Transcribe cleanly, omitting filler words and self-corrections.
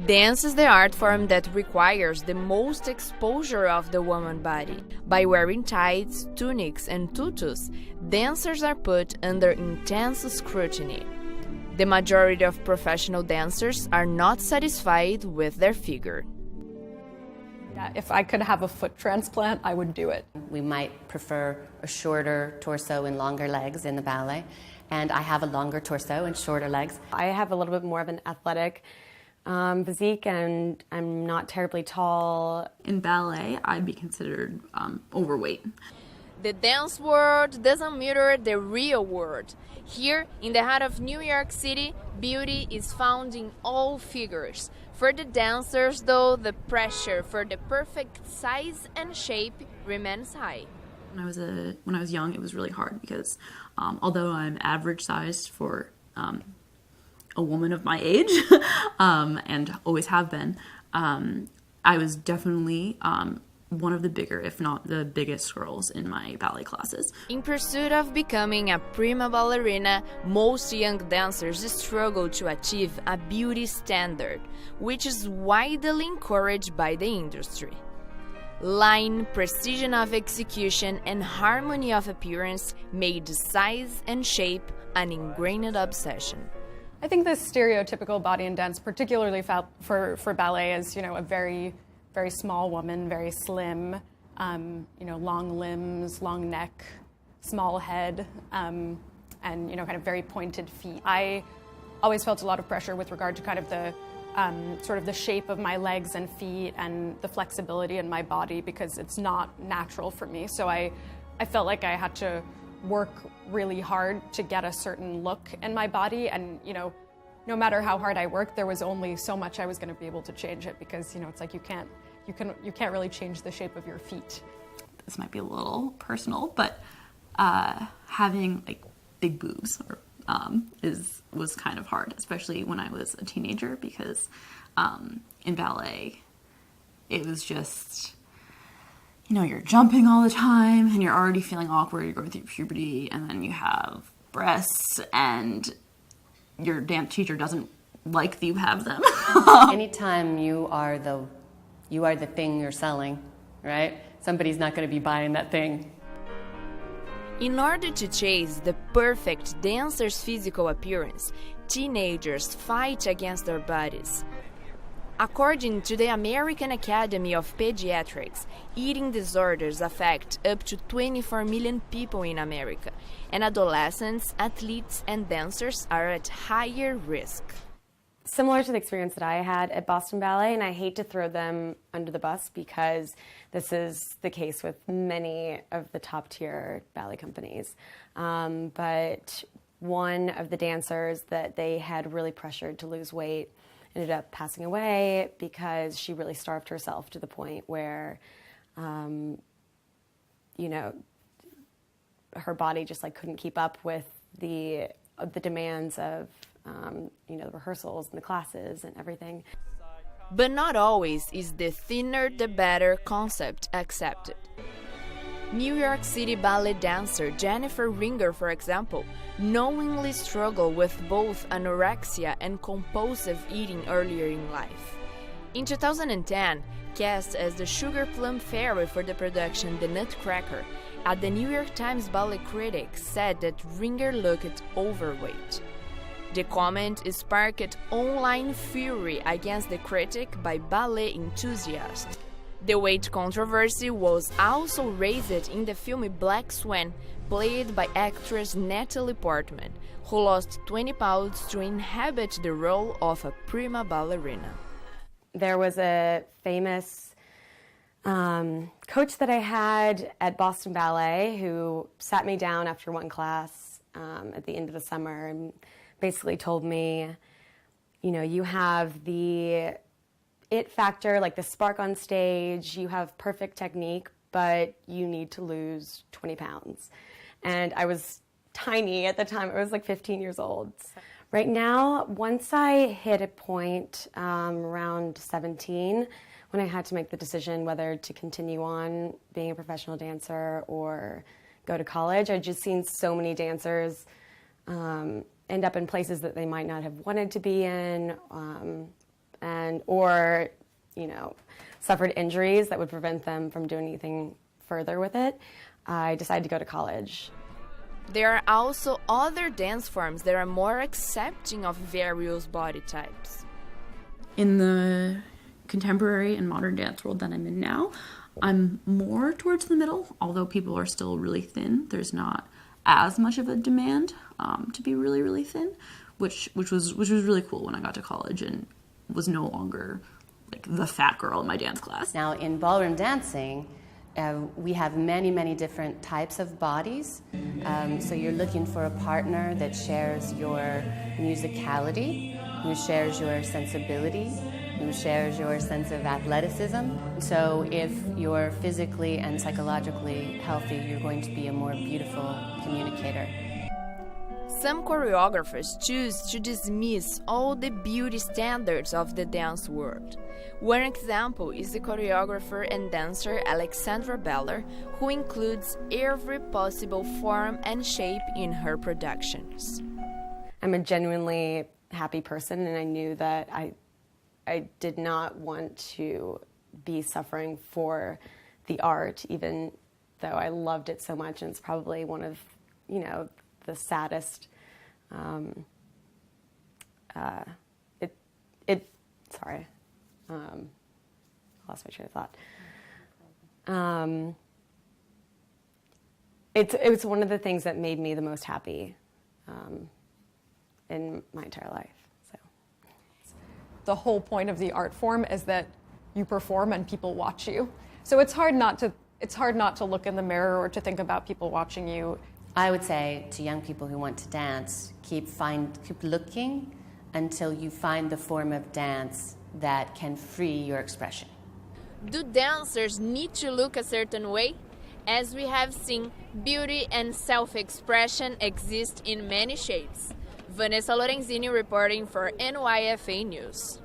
Dance is the art form that requires the most exposure of the woman body. By wearing tights, tunics, and tutus, dancers are put under intense scrutiny. The majority of professional dancers are not satisfied with their figure. Yeah, if I could have a foot transplant, I would do it. We might prefer a shorter torso and longer legs in the ballet, and I have a longer torso and shorter legs. I have a little bit more of an athletic physique, and I'm not terribly tall. In ballet, I'd be considered overweight. The dance world doesn't mirror the real world. Here, in the heart of New York City, beauty is found in all figures. For the dancers, though, the pressure for the perfect size and shape remains high. When I was young, it was really hard because although I'm average sized for a woman of my age, and always have been, I was definitely one of the bigger, if not the biggest girls in my ballet classes. In pursuit of becoming a prima ballerina, most young dancers struggle to achieve a beauty standard, which is widely encouraged by the industry. Line, precision of execution, and harmony of appearance made size and shape an ingrained obsession. I think the stereotypical body in dance, particularly for ballet, is a very, very small woman, very slim, long limbs, long neck, small head, and kind of very pointed feet. I always felt a lot of pressure with regard to kind of the sort of the shape of my legs and feet and the flexibility in my body, because it's not natural for me. So I felt like I had to work really hard to get a certain look in my body, and no matter how hard I worked, there was only so much I was going to be able to change it, because it's like you can't really change the shape of your feet. This might be a little personal, but having like big boobs was kind of hard, especially when I was a teenager, because in ballet it was just, you're jumping all the time and you're already feeling awkward, you're going through puberty, and then you have breasts and your dance teacher doesn't like that you have them. Anytime you are the thing you're selling, right? Somebody's not going to be buying that thing. In order to chase the perfect dancer's physical appearance, teenagers fight against their bodies. According to the American Academy of Pediatrics, eating disorders affect up to 24 million people in America, and adolescents, athletes, and dancers are at higher risk. Similar to the experience that I had at Boston Ballet, and I hate to throw them under the bus because this is the case with many of the top-tier ballet companies. But one of the dancers that they had really pressured to lose weight ended up passing away because she really starved herself to the point where, her body just couldn't keep up with the demands of the rehearsals and the classes and everything. But not always is the thinner the better concept accepted. New York City ballet dancer Jennifer Ringer, for example, knowingly struggled with both anorexia and compulsive eating earlier in life. In 2010, cast as the Sugar Plum Fairy for the production The Nutcracker, the New York Times ballet critic said that Ringer looked overweight. The comment sparked online fury against the critic by ballet enthusiasts. The weight controversy was also raised in the film Black Swan, played by actress Natalie Portman, who lost 20 pounds to inhabit the role of a prima ballerina. There was a famous coach that I had at Boston Ballet who sat me down after one class at the end of the summer and basically told me, you have the it factor, like the spark on stage, you have perfect technique, but you need to lose 20 pounds. And I was tiny at the time. I was 15 years old. Right now, once I hit a point around 17, when I had to make the decision whether to continue on being a professional dancer or go to college, I'd just seen so many dancers end up in places that they might not have wanted to be in, and and or, suffered injuries that would prevent them from doing anything further with it, I decided to go to college. There are also other dance forms that are more accepting of various body types. In the contemporary and modern dance world that I'm in now, I'm more towards the middle, although people are still really thin. There's not as much of a demand to be really, really thin, which was really cool when I got to college and was no longer like the fat girl in my dance class. Now, in ballroom dancing, we have many, many different types of bodies. So you're looking for a partner that shares your musicality, who shares your sensibility, who shares your sense of athleticism. So if you're physically and psychologically healthy, you're going to be a more beautiful communicator. Some choreographers choose to dismiss all the beauty standards of the dance world. One example is the choreographer and dancer Alexandra Beller, who includes every possible form and shape in her productions. I'm a genuinely happy person, and I knew that I did not want to be suffering for the art, even though I loved it so much, and it's probably one of, the saddest, I lost my train of thought. It was one of the things that made me the most happy in my entire life. So, The whole point of the art form is that you perform and people watch you. So it's hard not to look in the mirror or to think about people watching you. I would say to young people who want to dance, keep looking until you find the form of dance that can free your expression. Do dancers need to look a certain way? As we have seen, beauty and self-expression exist in many shapes. Vanessa Lorenzini reporting for NYFA News.